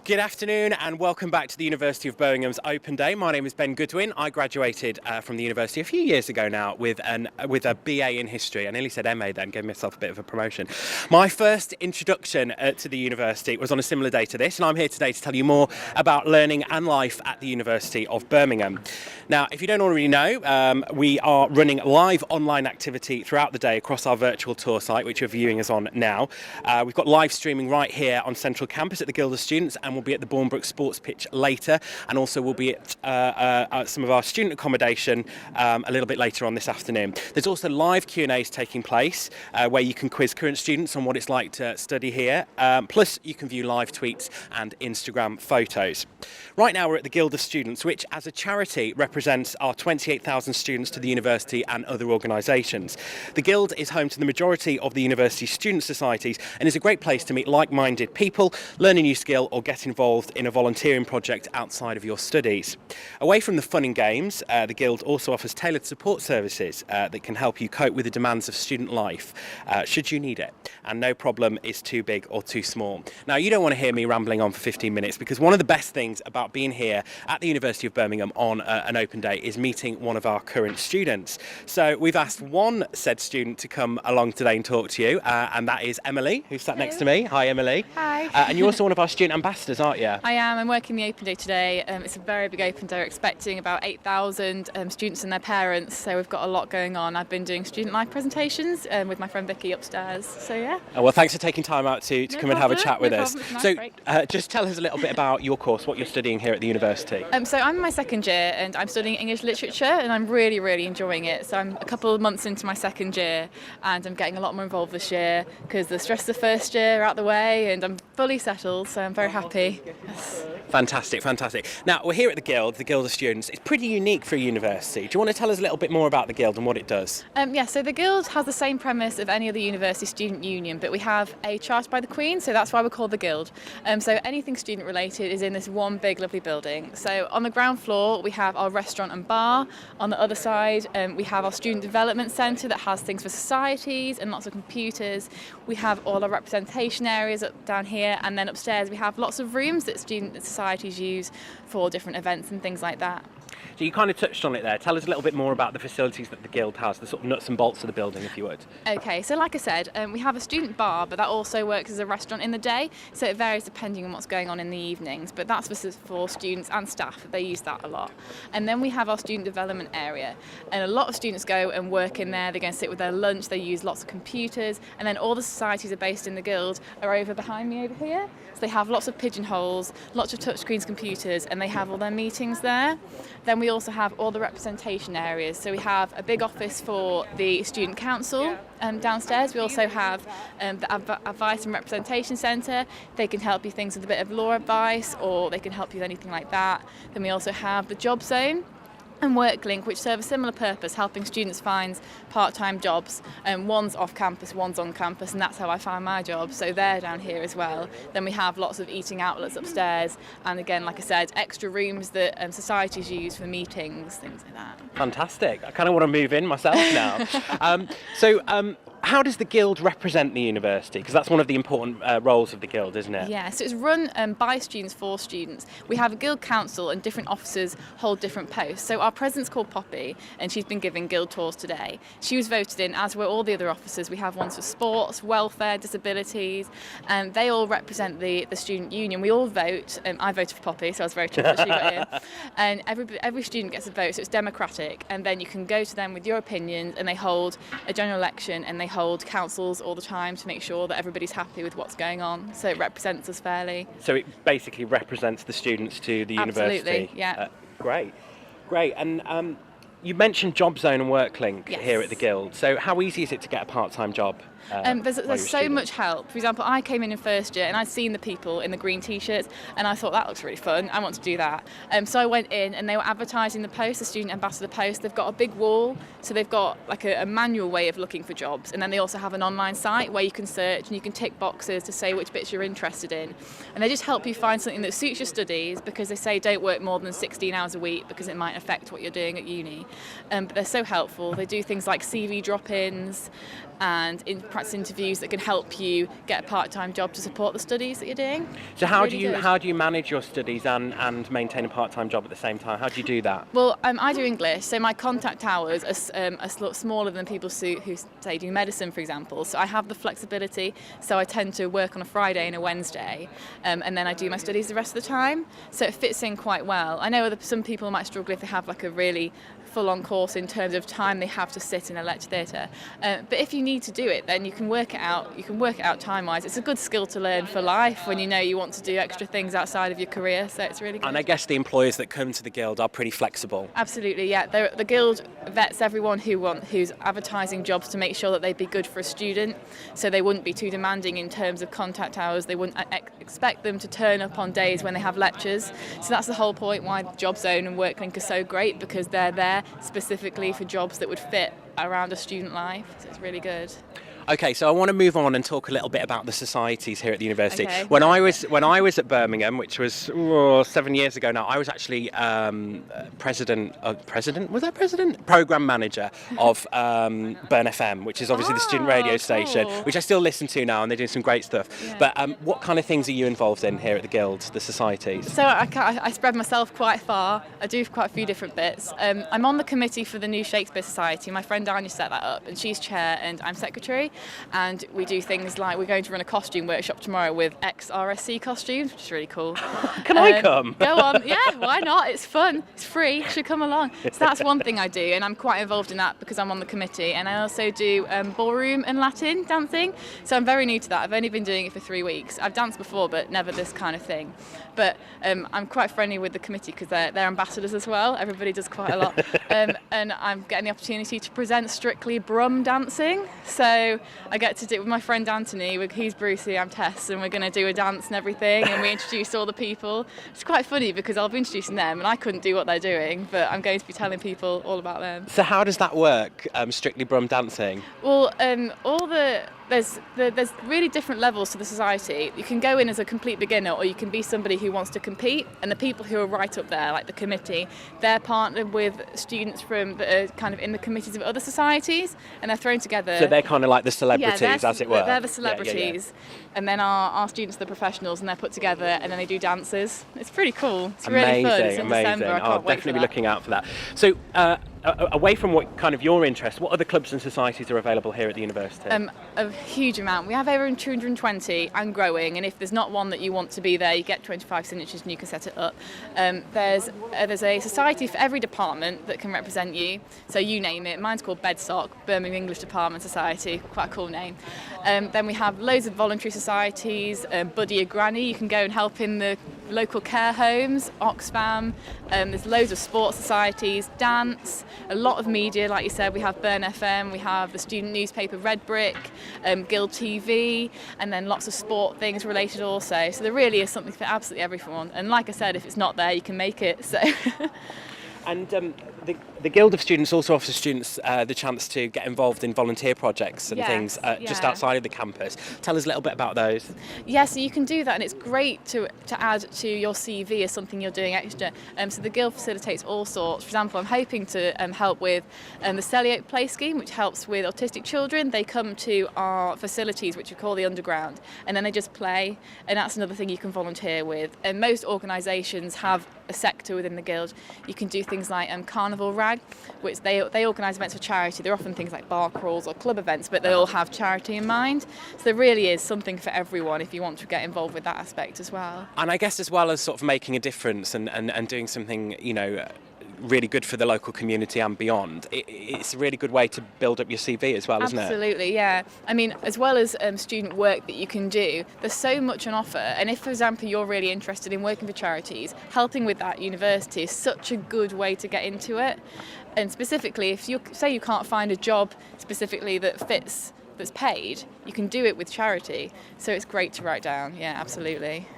Good afternoon and welcome back to the University of Birmingham's Open Day. My name is Ben Goodwin. I graduated from the university a few years ago now with a BA in history. I nearly said MA then, gave myself a bit of a promotion. My first introduction to the university was on a similar day to this, and I'm here today to tell you more about learning and life at the University of Birmingham. Now, if you don't already know, we are running live online activity throughout the day across our virtual tour site, which you're viewing us on now. We've got live streaming right here on Central Campus at the Guild of Students, and we'll be at the Bournebrook Sports Pitch later, and also we'll be at some of our student accommodation a little bit later on this afternoon. There's also live Q&As taking place where you can quiz current students on what it's like to study here, plus you can view live tweets and Instagram photos. Right now we're at the Guild of Students, which as a charity represents our 28,000 students to the university and other organisations. The Guild is home to the majority of the university student societies and is a great place to meet like-minded people, learn a new skill or get involved in a volunteering project outside of your studies. Away from the fun and games, the Guild also offers tailored support services that can help you cope with the demands of student life, should you need it. And no problem is too big or too small. Now, you don't want to hear me rambling on for 15 minutes because one of the best things about being here at the University of Birmingham on an open day is meeting one of our current students. So we've asked one said student to come along today and talk to you, and that is Emily, who's sat next to me. Hi, Emily. Hi. And you're also one of our student ambassadors, aren't you? I am. I'm working the open day today. It's a very big open day. We're expecting about 8,000 students and their parents, so we've got a lot going on. I've been doing student life presentations with my friend Vicky upstairs, so yeah. Oh, well, thanks for taking time out to come and have a chat with us. Nice so break. Just tell us a little bit about your course, what you're studying here at the university. So I'm in my second year and I'm studying English literature and I'm really, really enjoying it. So I'm a couple of months into my second year and I'm getting a lot more involved this year because the stress of the first year are out the way and I'm fully settled, so I'm very happy. Yes. Fantastic, fantastic. Now, we're here at the Guild of Students. It's pretty unique for a university. Do you want to tell us a little bit more about the Guild and what it does? So the Guild has the same premise of any other university student union, but we have a charter by the Queen, so that's why we're called the Guild. So anything student related is in this one big lovely building. So on the ground floor we have our restaurant and bar. On the other side we have our student development centre that has things for societies and lots of computers. We have all our representation areas up down here, and then upstairs we have lots of rooms that student societies use for different events and things like that. So you kind of touched on it there. Tell us a little bit more about the facilities that the Guild has, the sort of nuts and bolts of the building, if you would. Okay, so like I said, we have a student bar, but that also works as a restaurant in the day, so it varies depending on what's going on in the evenings, but that's for students and staff. They use that a lot. And then we have our student development area, and a lot of students go and work in there. They go and sit with their lunch, they use lots of computers, and then all the societies are based in the Guild are over behind me over here. So they have lots of pigeonholes, lots of touchscreens, computers, and they have all their meetings there. Then we also have all the representation areas. So we have a big office for the student council downstairs. We also have the advice and representation centre. They can help you things with a bit of law advice, or they can help you with anything like that. Then we also have the job zone and WorkLink, which serve a similar purpose, helping students find part-time jobs. One's off campus, one's on campus, and that's how I found my job, so they're down here as well. Then we have lots of eating outlets upstairs, and again, like I said, extra rooms that societies use for meetings, things like that. Fantastic. I kind of want to move in myself now. How does the Guild represent the university? Because that's one of the important roles of the Guild, isn't it? Yeah, so it's run by students for students. We have a Guild council and different officers hold different posts. So our president's called Poppy and she's been giving Guild tours today. She was voted in, as were all the other officers. We have ones for sports, welfare, disabilities, and they all represent the student union. We all vote. I voted for Poppy, so I was very chuffed that she got in. And every student gets a vote, so it's democratic. And then you can go to them with your opinions, and they hold a general election and they hold councils all the time to make sure that everybody's happy with what's going on, so it represents us fairly. So it basically represents the students to the university? Absolutely, yeah. Great. And you mentioned Job Zone and WorkLink here at the Guild, so how easy is it to get a part-time job? There's so much help. For example, I came in first year and I'd seen the people in the green t-shirts and I thought that looks really fun, I want to do that. So I went in and they were advertising the post, the student ambassador post. They've got a big wall, so they've got like a manual way of looking for jobs, and then they also have an online site where you can search and you can tick boxes to say which bits you're interested in, and they just help you find something that suits your studies, because they say don't work more than 16 hours a week because it might affect what you're doing at uni. but they're so helpful. They do things like CV drop-ins and practice interviews that can help you get a part-time job to support the studies that you're doing. So how do you manage your studies and maintain a part-time job at the same time? How do you do that? Well, I do English, so my contact hours are smaller than people who say do medicine, for example. So I have the flexibility. So I tend to work on a Friday and a Wednesday, and then I do my studies the rest of the time. So it fits in quite well. I know some people might struggle if they have like a really full-on course in terms of time they have to sit in a lecture theatre. But if you need to do it, then you can work it out. You can work it out time-wise. It's a good skill to learn for life when you know you want to do extra things outside of your career. So it's really good. And I guess the employers that come to the Guild are pretty flexible. Absolutely, yeah. The Guild vets everyone who's advertising jobs to make sure that they'd be good for a student. So they wouldn't be too demanding in terms of contact hours. They wouldn't expect them to turn up on days when they have lectures. So that's the whole point why Job Zone and WorkLink are so great, because they're there specifically for jobs that would fit around a student life. So it's really good. Okay, so I want to move on and talk a little bit about the societies here at the university. Okay. When I was at Birmingham, which was 7 years ago now, I was actually program manager of Burn FM, which is obviously the student radio station, cool. which I still listen to now, and they're doing some great stuff. Yeah. But what kind of things are you involved in here at the Guild, the societies? So I spread myself quite far. I do quite a few different bits. I'm on the committee for the New Shakespeare Society. My friend Anya set that up, and she's chair and I'm secretary. And we do things like we're going to run a costume workshop tomorrow with ex-RSC costumes, which is really cool. Can I come? Go on. Yeah, why not? It's fun. It's free. You should come along. So that's one thing I do, and I'm quite involved in that because I'm on the committee. And I also do ballroom and Latin dancing. So I'm very new to that. I've only been doing it for 3 weeks. I've danced before, but never this kind of thing. But I'm quite friendly with the committee because they're ambassadors as well. Everybody does quite a lot. And I'm getting the opportunity to present Strictly Brum dancing. So I get to do it with my friend Anthony. He's Brucey, I'm Tess, and we're going to do a dance and everything, and we introduce all the people. It's quite funny because I'll be introducing them and I couldn't do what they're doing, but I'm going to be telling people all about them. So how does that work, Strictly Brum dancing? Well, there's really different levels to the society. You can go in as a complete beginner, or you can be somebody who wants to compete. And the people who are right up there, like the committee, they're partnered with students that are kind of in the committees of other societies, and they're thrown together. So they're kind of like the celebrities, as it were. They're the celebrities, and then our students are the professionals, and they're put together, and then they do dances. It's pretty cool. It's really fun. It's in December. I can't I'll wait definitely for be that. looking out for that. So, away from what kind of your interest, what other clubs and societies are available here at the university? A huge amount. We have over 220 and growing, and if there's not one that you want to be there, you get 25 signatures and you can set it up. There's a society for every department that can represent you, so you name it. Mine's called BEDSOC, Birmingham English Department Society, quite a cool name. Then we have loads of voluntary societies, Buddy or Granny, you can go and help in the local care homes, Oxfam. There's loads of sports societies, dance, a lot of media, like you said. We have Burn FM, we have the student newspaper Red Brick, Guild TV, and then lots of sport things related also. So there really is something for absolutely everyone. And like I said, if it's not there, you can make it. So. And the Guild of Students also offers students the chance to get involved in volunteer projects and things just outside of the campus. Tell us a little bit about those. Yeah, so you can do that, and it's great to add to your CV as something you're doing extra. So the Guild facilitates all sorts. For example, I'm hoping to help with the Celiope Play Scheme, which helps with autistic children. They come to our facilities, which we call the Underground, and then they just play, and that's another thing you can volunteer with. And most organisations have a sector within the Guild. You can do things like Carnival Rag, which they organise events for charity. They're often things like bar crawls or club events, but they all have charity in mind. So there really is something for everyone if you want to get involved with that aspect as well. And I guess as well as sort of making a difference and doing something, really good for the local community and beyond, it's a really good way to build up your CV as well, isn't it? Absolutely, yeah. I mean, as well as student work that you can do, there's so much on offer. And if, for example, you're really interested in working for charities, helping with that at university is such a good way to get into it. And specifically, if you say you can't find a job specifically that fits, that's paid, you can do it with charity. So it's great to write down. Yeah, absolutely.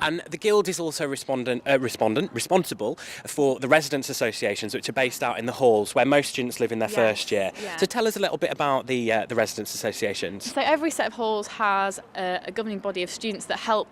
And the Guild is also responsible for the residents' associations, which are based out in the halls where most students live in their first year. Yeah. So tell us a little bit about the residents' associations. So every set of halls has a governing body of students that help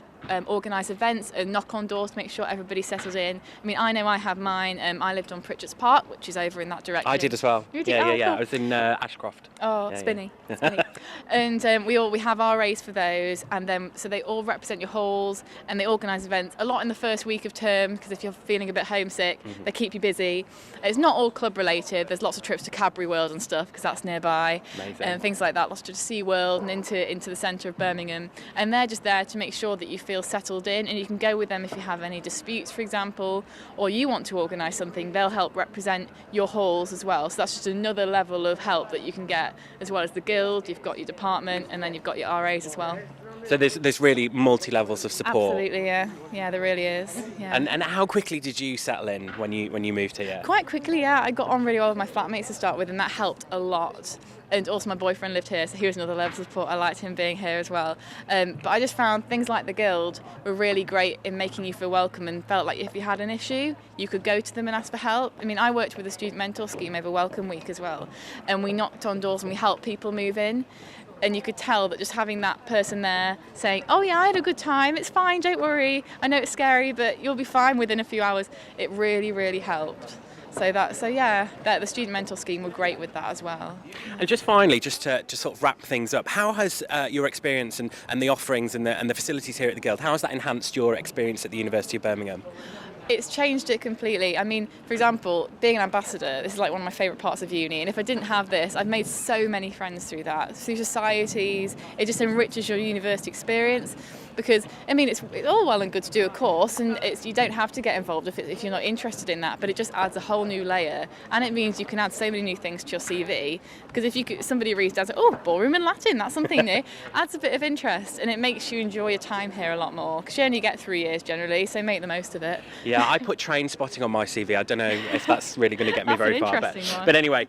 organise events and knock on doors to make sure everybody's settled in. I mean, I know I have mine. I lived on Pritchard's Park, which is over in that direction. I did as well. You did? Yeah, Oh, yeah, yeah. cool. I was in Ashcroft. Oh, Yeah, spinny, yeah. spinny. And we have RAs for those, and then so they all represent your halls, and they organise events a lot in the first week of term, because if you're feeling a bit homesick, they keep you busy. It's not all club related. There's lots of trips to Cadbury World and stuff, because that's nearby, Amazing. and things like that. Lots to Sea World and into the centre of Birmingham, and they're just there to make sure that you feel settled in, and you can go with them if you have any disputes, for example, or you want to organise something. They'll help represent your halls as well. So that's just another level of help that you can get, as well as the guild. You've got your department, and then you've got your RAs as well. So there's really multi-levels of support. Absolutely, yeah, there really is. Yeah. And how quickly did you settle in when you moved here? Quite quickly, yeah. I got on really well with my flatmates to start with, and that helped a lot. And also my boyfriend lived here, so he was another level of support. I liked him being here as well. But I just found things like the Guild were really great in making you feel welcome, and felt like if you had an issue, you could go to them and ask for help. I mean, I worked with a student mentor scheme over Welcome Week as well, and we knocked on doors and we helped people move in. And you could tell that just having that person there saying, oh yeah, I had a good time, it's fine, don't worry, I know it's scary, but you'll be fine within a few hours, it really, really helped. So yeah, the student mentor scheme were great with that as well. And just finally, just to sort of wrap things up, how has your experience and the offerings and the facilities here at the Guild, how has that enhanced your experience at the University of Birmingham? It's changed it completely. I mean, for example, being an ambassador, this is like one of my favourite parts of uni, and if I didn't have this, I've made so many friends through that, through societies. It just enriches your university experience, because, I mean, it's all well and good to do a course, and you don't have to get involved if you're not interested in that, but it just adds a whole new layer, and it means you can add so many new things to your CV, because if somebody reads down, oh, ballroom and Latin, that's something new, adds a bit of interest, and it makes you enjoy your time here a lot more, because you only get 3 years generally, so make the most of it. Yeah, I put train spotting on my CV. I don't know if that's really going to get me very far. But anyway,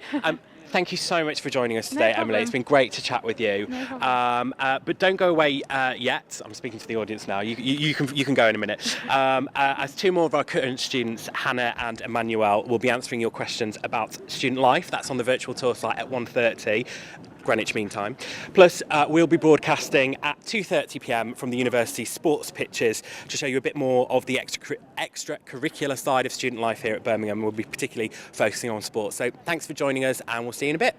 thank you so much for joining us today, Emily. It's been great to chat with you. But don't go away yet. I'm speaking to the audience now. You can go in a minute. As two more of our current students, Hannah and Emmanuel, will be answering your questions about student life. That's on the virtual tour site at 1:30. Greenwich Mean Time. Plus, we'll be broadcasting at 2:30 p.m. from the university sports pitches to show you a bit more of the extracurricular side of student life here at Birmingham. We'll be particularly focusing on sports. So thanks for joining us, and we'll see you in a bit.